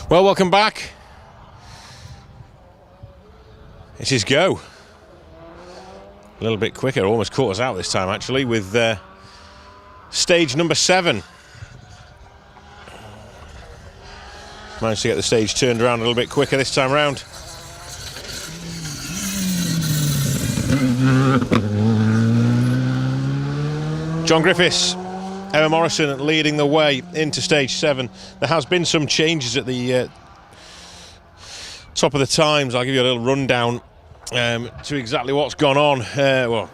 Well, welcome back. It is go. A little bit quicker, almost caught us out this time actually, with stage number 7. Managed to get the stage turned around a little bit quicker this time round. John Griffiths, Emma Morrison leading the way into stage 7. There has been some changes at the top of the times. I'll give you a little rundown to exactly what's gone on. Well,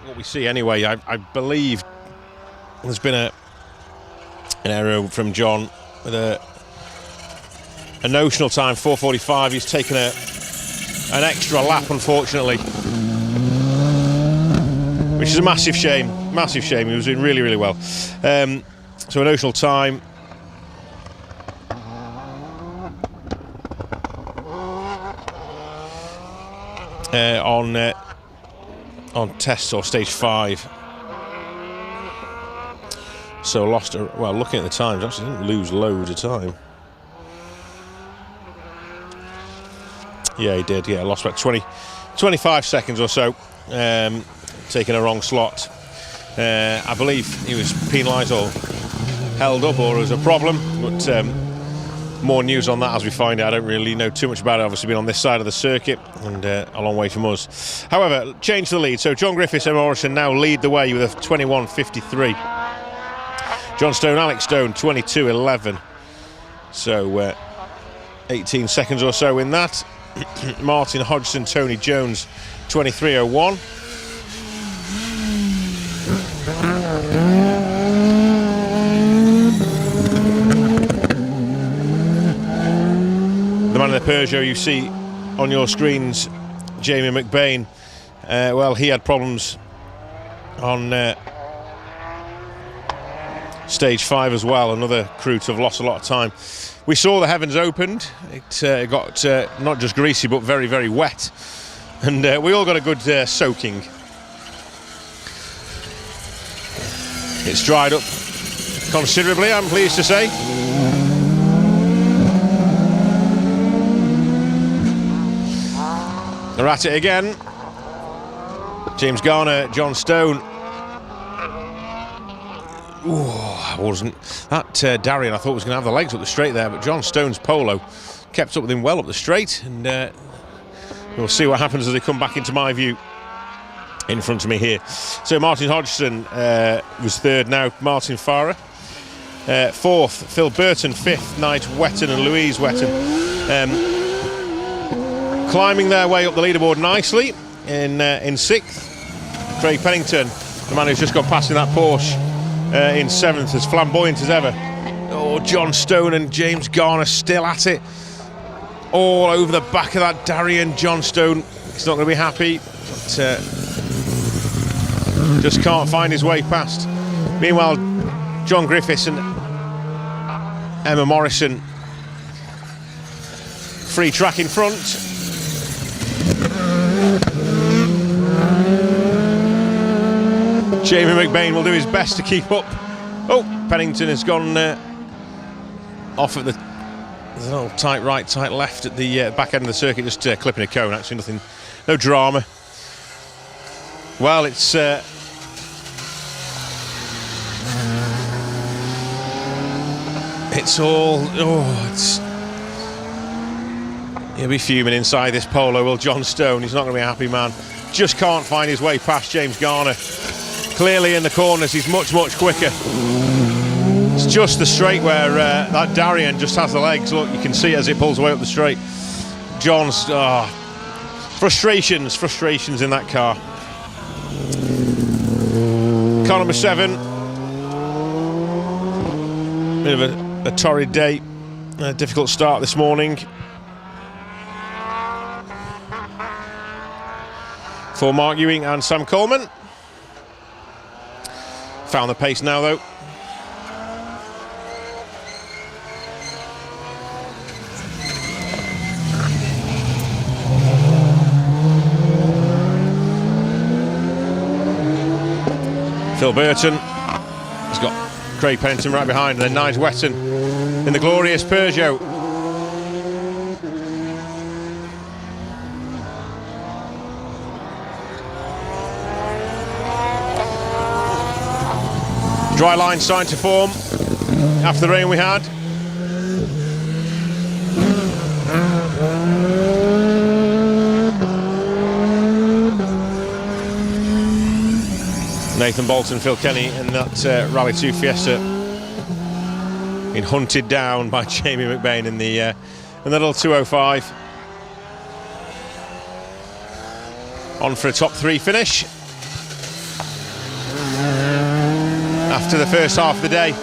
what we see anyway. I believe there's been an error from John with a notional time 4:45. He's taken an extra lap, unfortunately, which is a massive shame. Massive shame. He was doing really, really well. So a notional time. On tests or stage 5. So lost. Well, looking at the times, actually didn't lose loads of time. Yeah, he did. Yeah, lost about 25 seconds or so. Taking a wrong slot. I believe he was penalised or held up, or it was a problem, but more news on that as we find out. I don't really know too much about it, obviously been on this side of the circuit and a long way from us. However, change the lead. So John Griffiths and Morrison now lead the way with a 21.53. John Stone, Alex Stone, 22.11. So 18 seconds or so in that. Martin Hodgson, Tony Jones, 23.01. The man in the Peugeot you see on your screens, Jamie McBain, well, he had problems on stage 5 as well. Another crew to have lost a lot of time. We saw the heavens opened. It got not just greasy but very, very wet, and we all got a good soaking. It's dried up considerably, I'm pleased to say. They're at it again. James Garner, John Stone. Ooh, I wasn't. That Darian I thought was going to have the legs up the straight there, but John Stone's Polo kept up with him well up the straight, and we'll see what happens as they come back into my view in front of me here. So Martin Hodgson was third now, Martin Farah. Fourth, Phil Burton. Fifth, Nigel Wetton and Louise Wetton. Climbing their way up the leaderboard nicely in sixth. Craig Pennington, the man who's just gone past in that Porsche, in seventh, as flamboyant as ever. Oh, John Stone and James Garner still at it. All over the back of that Darian. John Stone, he's not going to be happy, but just can't find his way past. Meanwhile, John Griffiths and Emma Morrison, free track in front. Jamie McBain will do his best to keep up. Oh, Pennington has gone off at the little tight right, tight left at the back end of the circuit, just clipping a cone. Actually, nothing, no drama. Well, it's all. Oh, it's. He'll be fuming inside this Polo. Well, John Stone, he's not going to be a happy man. Just can't find his way past James Garner. Clearly in the corners, he's much, much quicker. It's just the straight where that Darian just has the legs. Look, you can see it as it pulls away up the straight. John's frustrations in that car. Car number 7. Bit of a torrid day. A difficult start this morning for Mark Ewing and Sam Coleman. Found the pace now, though. Phil Burton has got Craig Pennington right behind, and then Nigel Wetton in the glorious Peugeot. Dry line starting to form after the rain we had. Nathan Bolton, Phil Kenny in that Rally 2 Fiesta, been hunted down by Jamie McBain in the little 205. On for a top 3 finish after the first half of the day.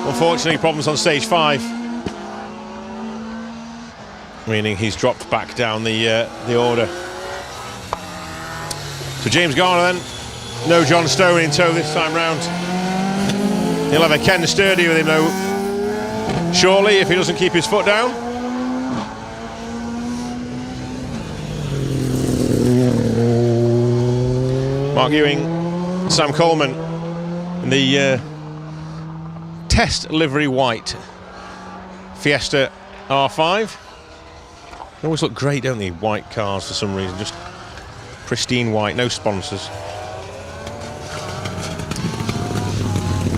Unfortunately, problems on stage 5, meaning he's dropped back down the order. So James Garner then, no John Stone in tow this time round. He'll have a Ken Sturdy with him though shortly if he doesn't keep his foot down. Mark Ewing, Sam Coleman in the test livery white Fiesta R5. They always look great, don't they, white cars for some reason, just pristine white, no sponsors.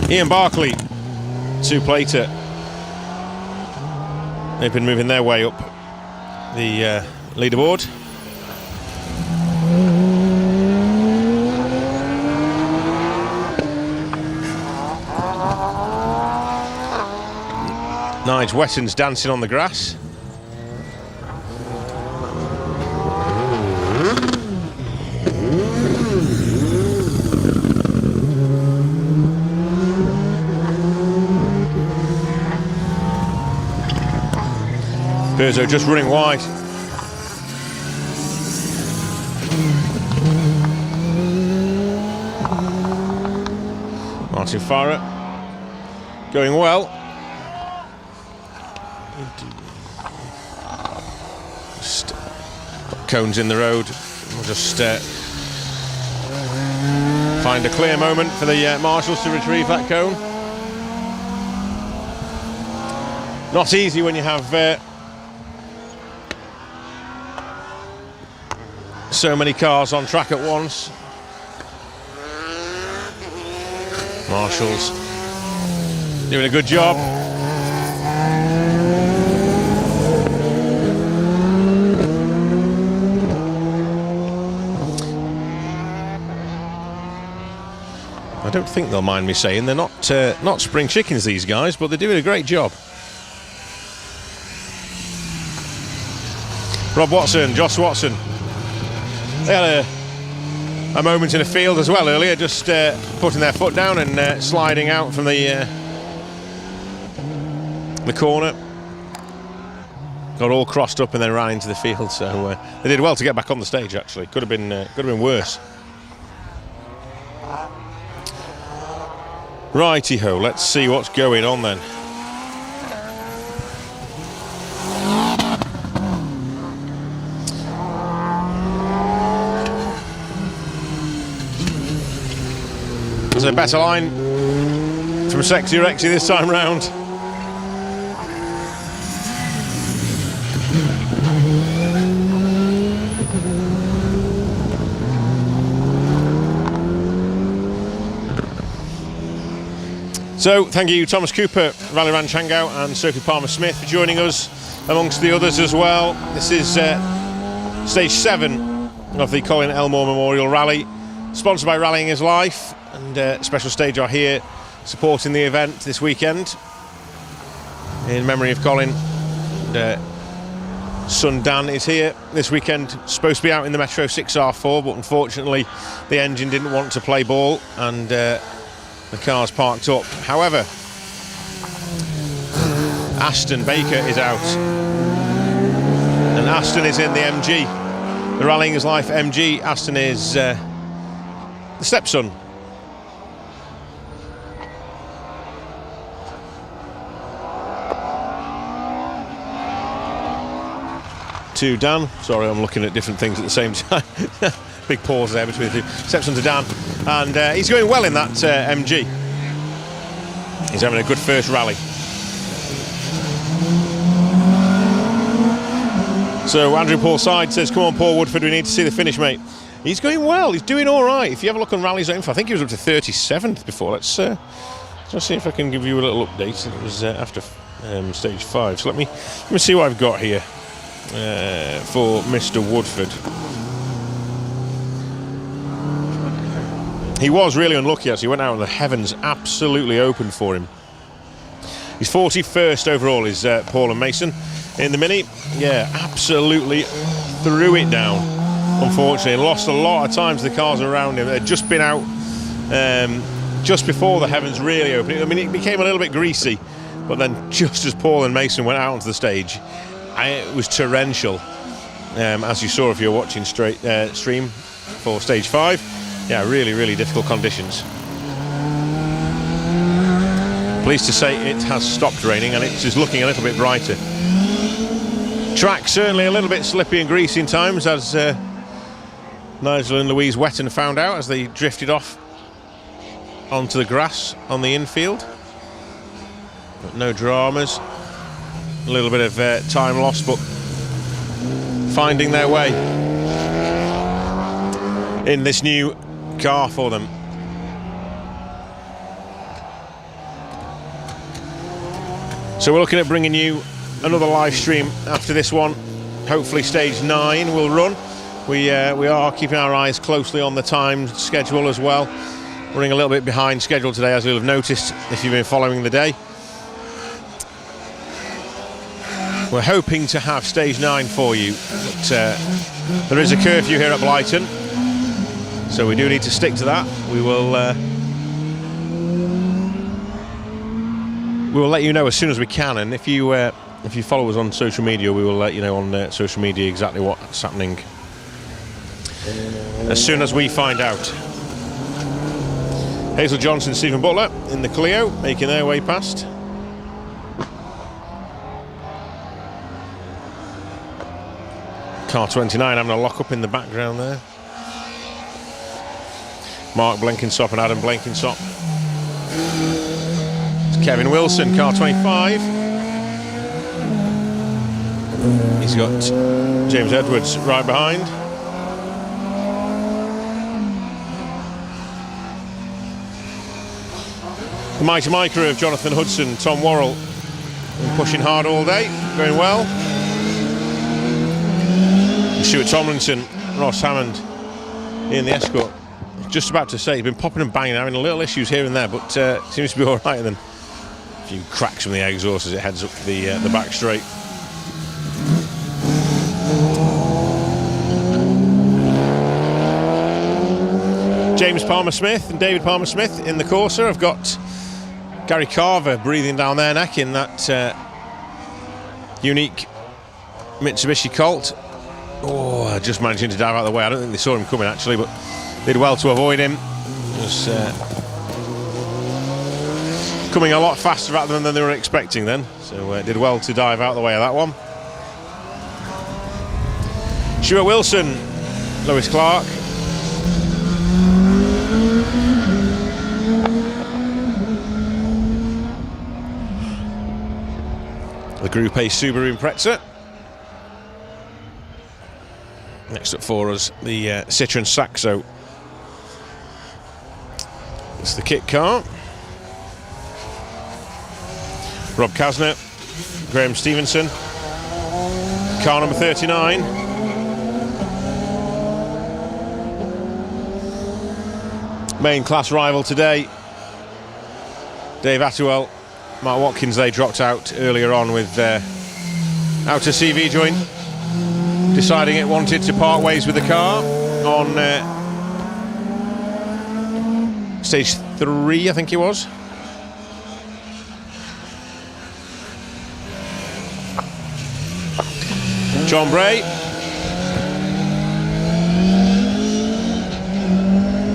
Ian Barkley, 2-plater. They've been moving their way up the leaderboard. Nigel Wetton's dancing on the grass. Perzo just running wide. Martin Farah going well. Just cones in the road. We'll just find a clear moment for the marshals to retrieve that cone. Not easy when you have so many cars on track at once. Marshals doing a good job. I don't think they'll mind me saying they're not spring chickens, these guys, but they're doing a great job. Rob Watson, Josh Watson. They had a moment in the field as well earlier, just putting their foot down and sliding out from the corner. Got all crossed up and then ran into the field, so they did well to get back on the stage. Actually, could have been worse. Righty-ho, let's see what's going on then. There's a better line from Sexy Rexy this time round. So, thank you Thomas Cooper, Rally Ranch Hangout, and Sophie Palmer-Smith for joining us, amongst the others as well. This is stage 7 of the Colin Ellmore Memorial Rally, sponsored by Rallying Is Life, and Special Stage are here supporting the event this weekend in memory of Colin. And, son Dan is here this weekend, supposed to be out in the Metro 6R4, but unfortunately the engine didn't want to play ball, and the car's parked up. However, Aston Baker is out, and Aston is in the MG, the Rallying Is Life MG. Aston is the stepson to Dan. Sorry, I'm looking at different things at the same time. Big pause there between the two. Stepson to Dan, and he's going well in that MG. He's having a good first rally. So Andrew Paul Side says, "Come on, Paul Woodford, we need to see the finish, mate." He's going well. He's doing all right. If you have a look on Rally's info, I think he was up to 37th before. Let's Let's see if I can give you a little update. It was after stage 5. So let me see what I've got here for Mr. Woodford. He was really unlucky as he went out and the heavens absolutely opened for him. He's 41st overall is Paul and Mason in the Mini. Yeah, absolutely threw it down, unfortunately, and lost a lot of time to the cars around him. They'd just been out just before the heavens really opened. I mean, it became a little bit greasy, but then just as Paul and Mason went out onto the stage, it was torrential, as you saw if you were watching stream for stage 5. Yeah, really, really difficult conditions. Pleased to say it has stopped raining and it's just looking a little bit brighter. Track certainly a little bit slippy and greasy in times, as Nigel and Louise Wetton found out as they drifted off onto the grass on the infield. But no dramas. A little bit of time lost, but finding their way in this new car for them. So we're looking at bringing you another live stream after this one. Hopefully stage 9 will run. We are keeping our eyes closely on the time schedule as well. Running a little bit behind schedule today, as you'll have noticed if you've been following the day. We're hoping to have stage 9 for you, but there is a curfew here at Blyton, so we do need to stick to that. We will let you know as soon as we can, and if you follow us on social media, we will let you know on social media exactly what's happening as soon as we find out. Hazel Johnson, Stephen Butler in the Clio, making their way past. Car 29 having a lock up in the background there. Mark Blenkinsop and Adam Blenkinsop. It's Kevin Wilson, car 25. He's got James Edwards right behind. The mighty micro of Jonathan Hudson, Tom Worrell, pushing hard all day, going well. And Stuart Tomlinson, Ross Hammond in the Escort. Just about to say, he's been popping and banging, having little issues here and there, but seems to be all right. And then a few cracks from the exhaust as it heads up the back straight. James Palmer-Smith and David Palmer-Smith in the Corsa. I've got Gary Carver breathing down their neck in that unique Mitsubishi Colt. Oh, just managing to dive out of the way. I don't think they saw him coming actually, but did well to avoid him. It was coming a lot faster at them than they were expecting then, so did well to dive out of the way of that one. Stuart Wilson, Lewis Clark. The Group A Subaru Impreza. Next up for us, the Citroen Saxo. It's the kit car. Rob Kasner, Graham Stevenson. Car number 39. Main class rival today. Dave Atwell, Mark Watkins, they dropped out earlier on with outer CV joint, deciding it wanted to part ways with the car on stage 3, I think it was. John Bray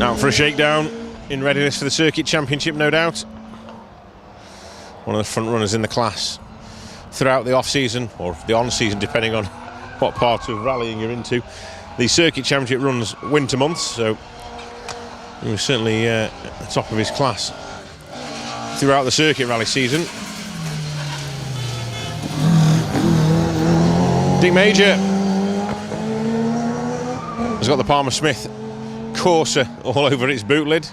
out for a shakedown in readiness for the Circuit Championship, no doubt. One of the front runners in the class throughout the off-season, or the on-season, depending on what part of rallying you're into. The Circuit Championship runs winter months, so he was certainly at the top of his class throughout the circuit rally season. Dick Major has got the Palmer-Smith Corsa all over its boot lid.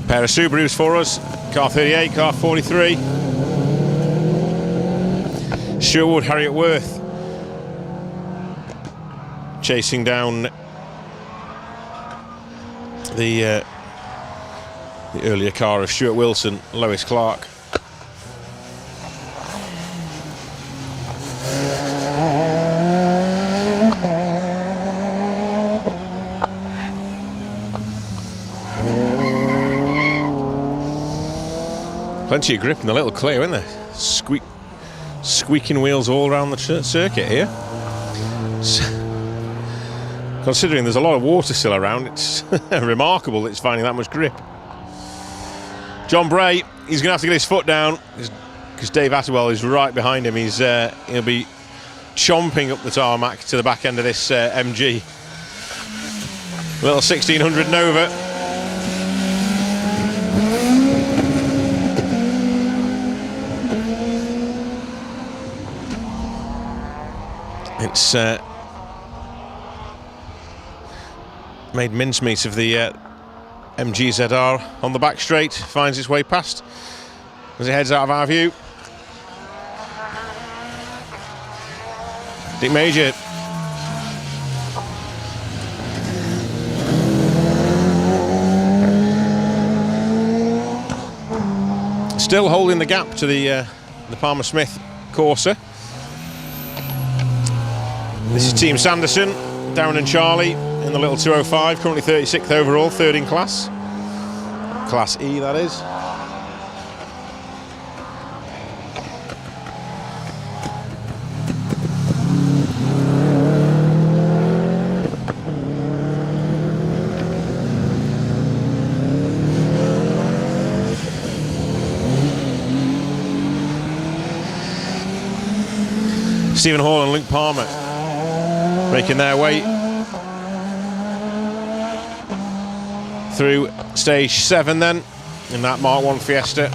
A pair of Subarus for us. Car 38, car 43. Stuart Wood, Harriet Worth chasing down the earlier car of Stuart Wilson, Lois Clark. Plenty of grip in the little clear, isn't there? Squeaking wheels all around the circuit here. Considering there's a lot of water still around, it's remarkable that it's finding that much grip. John Bray, he's going to have to get his foot down because Dave Attewell is right behind him. He'll be chomping up the tarmac to the back end of this MG. Little 1600 Nova. It's made mincemeat of the MG ZR on the back straight, finds its way past as it heads out of our view. Dick Major still holding the gap to the Palmer Smith Corsa. This is Team Sanderson, Darren and Charlie in the little 205, currently 36th overall, third in class. Class E, that is. Stephen Hall and Luke Palmer making their way through stage 7 then in that Mark 1 Fiesta.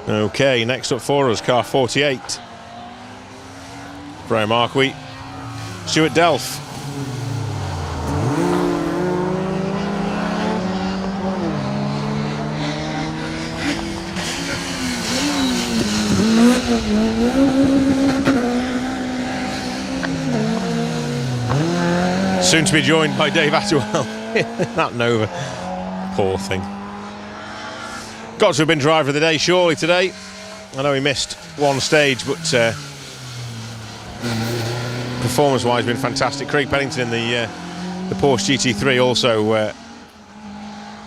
Okay, next up for us, car 48. Brian Marquis, Stuart Delph. Soon to be joined by Dave Attewell. That Nova. Poor thing. Got to have been driver of the day surely today. I know he missed one stage, but performance-wise been fantastic. Craig Pennington in the Porsche GT3 also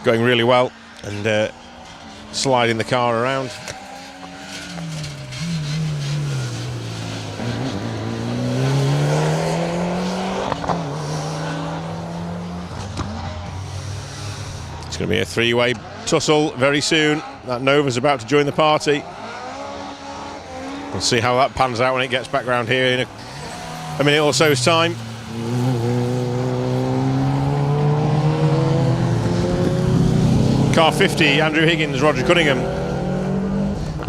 going really well and sliding the car around. It's going to be a three-way tussle very soon. That Nova's about to join the party. We'll see how that pans out when it gets back round here in a minute or so's time. Car 50, Andrew Higgins, Roger Cunningham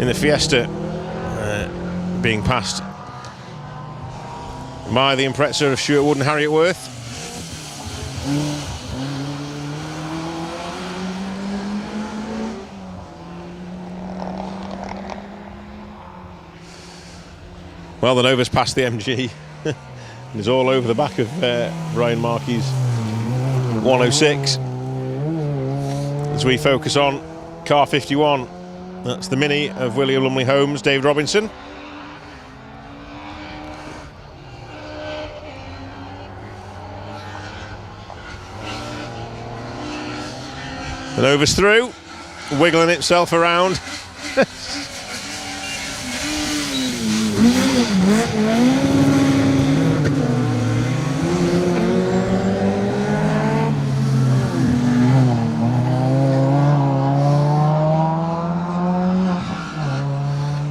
in the Fiesta, being passed by the Impreza of Stuart Wood and Harriet Worth. Well, the Nova's passed the MG and is all over the back of Brian Marquis' 106. As we focus on car 51, that's the Mini of William Lumley Holmes, David Robinson. The Nova's through, wiggling itself around.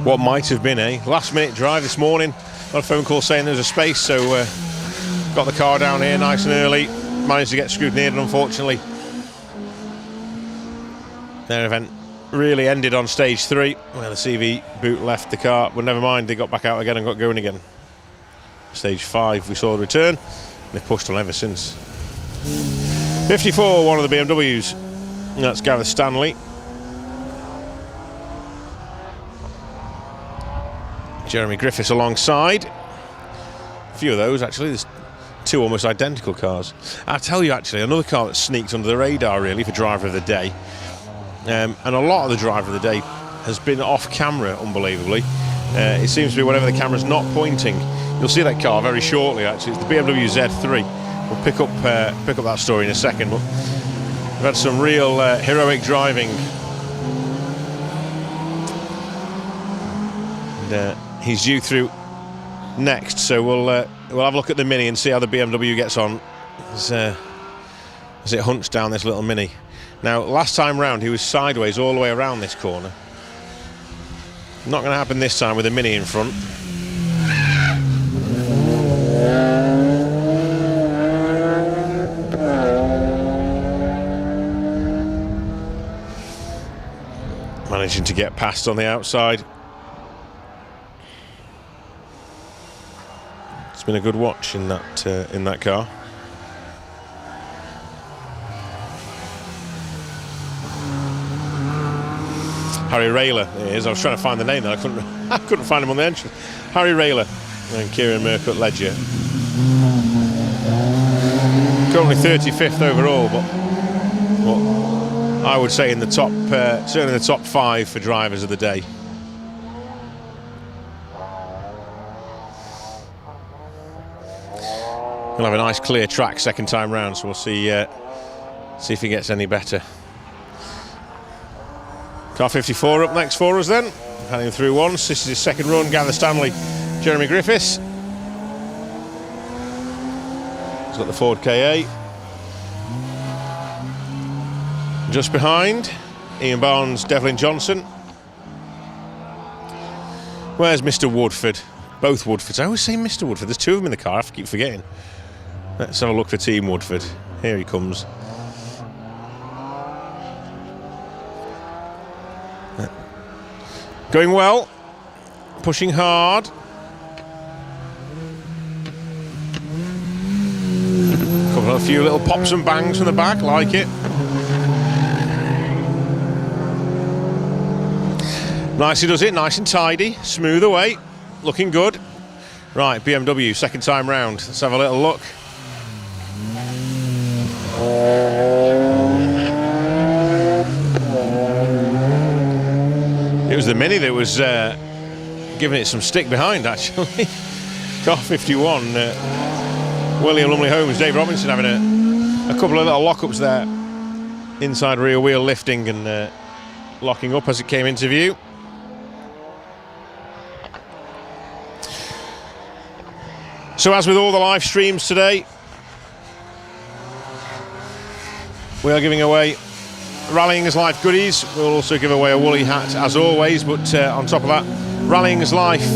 What might have been a last-minute drive this morning. Got a phone call saying there's a space, so got the car down here nice and early. Managed to get scrutineered, and unfortunately their event really ended on stage 3, where the CV boot left the car, but never mind, they got back out again and got going again. Stage 5 we saw the return, and they've pushed on ever since. 54, one of the BMWs, and that's Gareth Stanley. Jeremy Griffiths alongside. A few of those actually, there's 2 almost identical cars. I'll tell you actually, another car that sneaked under the radar really for driver of the day, and a lot of the driver of the day has been off camera, unbelievably. It seems to be whenever the camera's not pointing, you'll see that car very shortly actually. It's the BMW Z3. We'll pick up that story in a second, but we've had some real heroic driving. And, he's due through next, so we'll have a look at the Mini and see how the BMW gets on as it hunts down this little Mini. Now, last time round he was sideways all the way around this corner. Not going to happen this time with the Mini in front. Managing to get past on the outside. It's been a good watch in that car. Harry Rayler it is. I was trying to find the name there. I couldn't find him on the entrance. Harry Rayler and Kieran Murcutt Ledger. Currently 35th overall, but I would say in the top, certainly in the top 5 for drivers of the day. We'll have a nice clear track second time round, so we'll see if he gets any better. Car 54 up next for us then. Heading through once. This is his second run. Gareth Stanley, Jeremy Griffiths. He's got the Ford KA. Just behind, Ian Barnes, Devlin Johnson. Where's Mr. Woodford? Both Woodfords. I always say Mr. Woodford. There's 2 of them in the car. I keep forgetting. Let's have a look for Team Woodford. Here he comes. Going well. Pushing hard. A few little pops and bangs from the back. Like it. Nicely does it. Nice and tidy. Smooth away. Looking good. Right, BMW, second time round. Let's have a little look. It was the Mini that was giving it some stick behind, actually. Car 51. William Lumley Holmes, Dave Robinson having a couple of little lockups there. Inside rear wheel lifting and locking up as it came into view. So as with all the live streams today, we are giving away Rallying is Life goodies. We'll also give away a woolly hat as always, but on top of that, Rallying is Life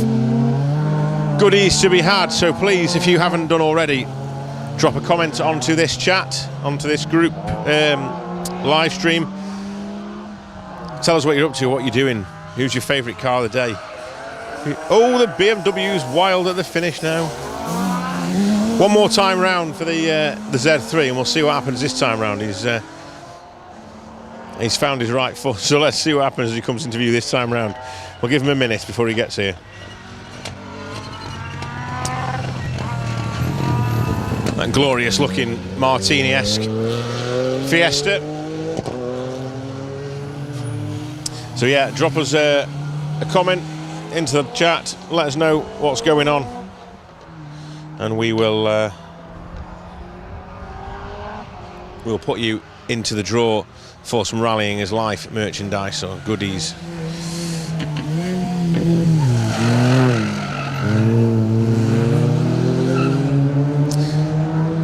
goodies to be had. So please, if you haven't done already, drop a comment onto this chat, onto this group live stream. Tell us what you're up to, what you're doing. Who's your favourite car of the day? Oh, the BMW's wild at the finish now. One more time round for the Z3, and we'll see what happens this time round. He's found his right foot, so let's see what happens as he comes into view this time round. We'll give him a minute before he gets here. That glorious looking Martini-esque Fiesta. So yeah, drop us a comment into the chat, let us know what's going on, and we'll put you into the draw for some Rallying is Life merchandise or goodies.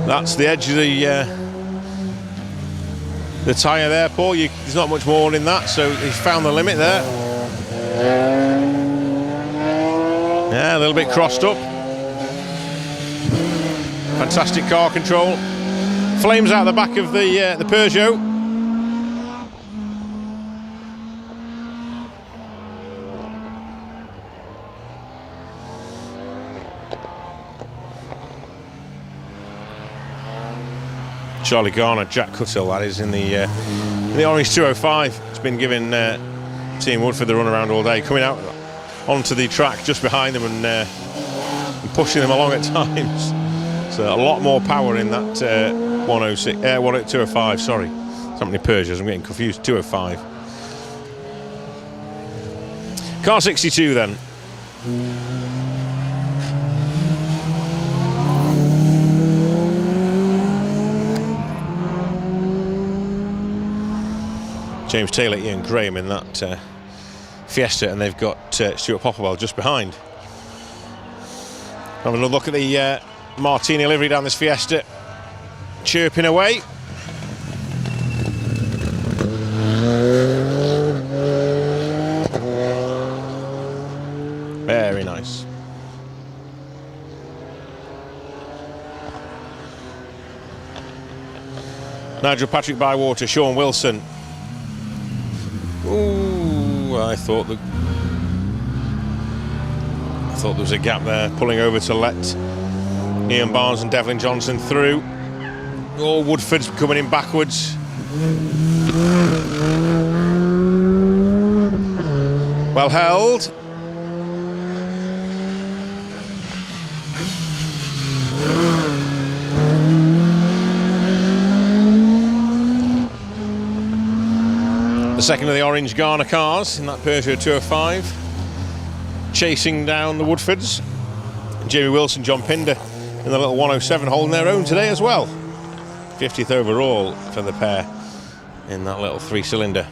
That's the edge of the tyre there, Paul. There's not much more in that, so he's found the limit there. Yeah, a little bit crossed up. Fantastic car control. Flames out the back of the Peugeot. Charlie Garner, Jack Cuttle, that is, in the orange 205. It's been giving Team Woodford the run around all day, coming out onto the track just behind them and pushing them along at times. So a lot more power in that 205, sorry. So many Peugeots, I'm getting confused, 205. Car 62 then. James Taylor, Ian Graham in that Fiesta, and they've got Stuart Popplewell just behind. Having a look at the Martini livery down this Fiesta, chirping away. Very nice. Nigel Patrick Bywater, Sean Wilson. Ooh, I thought there was a gap there, pulling over to let Ian Barnes and Devlin Johnson through. Oh, Woodford's coming in backwards. Well held. The second of the orange Garner cars in that Peugeot 205, chasing down the Woodfords. Jamie Wilson, John Pinder in the little 107 holding their own today as well. 50th overall for the pair in that little 3-cylinder.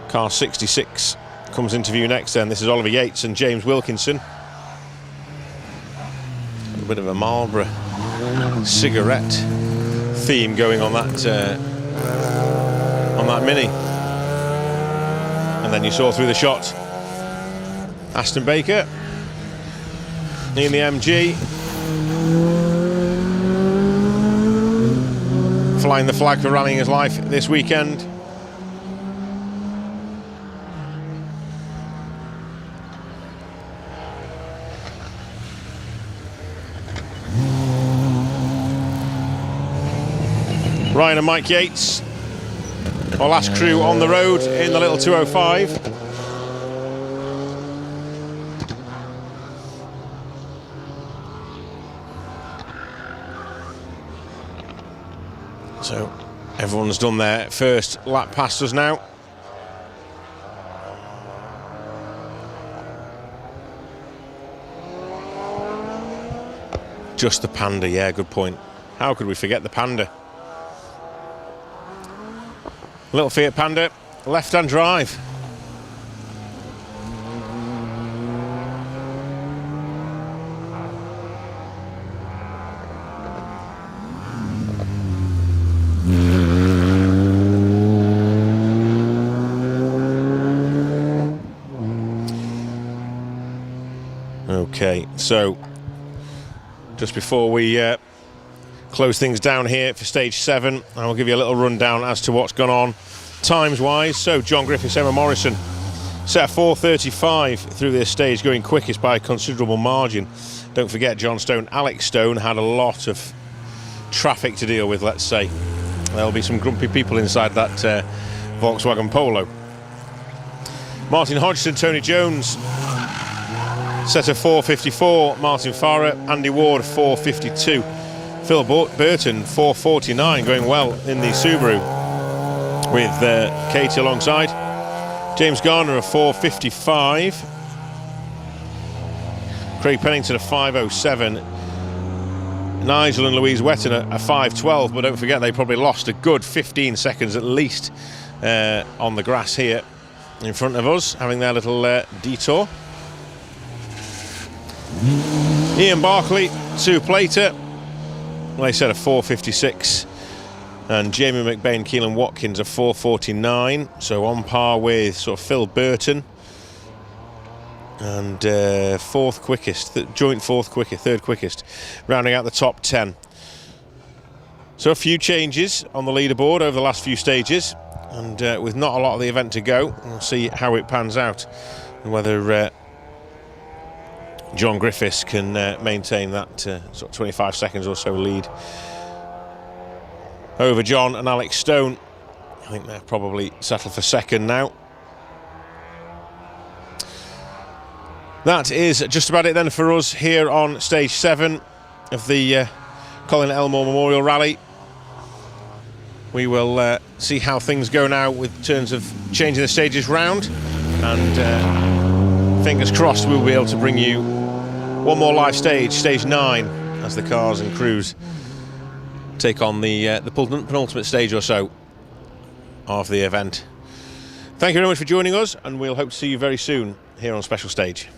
Car 66 comes into view next then. This is Oliver Yates and James Wilkinson. A bit of a Marlborough cigarette theme going on that Mini. And then you saw through the shot Aston Baker in the MG, flying the flag for rallying his life this weekend. Ryan and Mike Yates, our last crew on the road in the little 205. So everyone's done their first lap past us now. Just the Panda, yeah, good point. How could we forget the Panda? Little Fiat Panda, left-hand drive. Okay, so just before we close things down here for stage 7, I will give you a little rundown as to what's gone on times wise. So John Griffiths, Emma Morrison set a 4:35 through this stage, going quickest by a considerable margin. Don't forget John Stone, Alex Stone had a lot of traffic to deal with, let's say. There'll be some grumpy people inside that Volkswagen Polo. Martin Hodgson, Tony Jones set a 4:54, Martin Farah, Andy Ward 4:52. Phil Burton 4:49, going well in the Subaru with Katie alongside. James Garner a 4:55. Craig Pennington a 5:07. Nigel and Louise Wetton a 5:12, but don't forget they probably lost a good 15 seconds at least on the grass here in front of us, having their little detour. Ian Barclay, Sue Plater, they said a 4:56, and Jamie McBain, Keelan Watkins a 4:49, so on par with sort of Phil Burton, and fourth quickest, joint fourth quickest, third quickest, rounding out the top 10. So a few changes on the leaderboard over the last few stages, and with not a lot of the event to go, we'll see how it pans out and whether John Griffiths can maintain that sort of 25 seconds or so lead over John and Alex Stone. I think they're probably settled for second now. That is just about it then for us here on stage 7 of the Colin Ellmore Memorial Rally. We will see how things go now with terms of changing the stages round, and fingers crossed we'll be able to bring you one more live stage, stage 9, as the cars and crews take on the penultimate stage or so of the event. Thank you very much for joining us, and we'll hope to see you very soon here on Special Stage.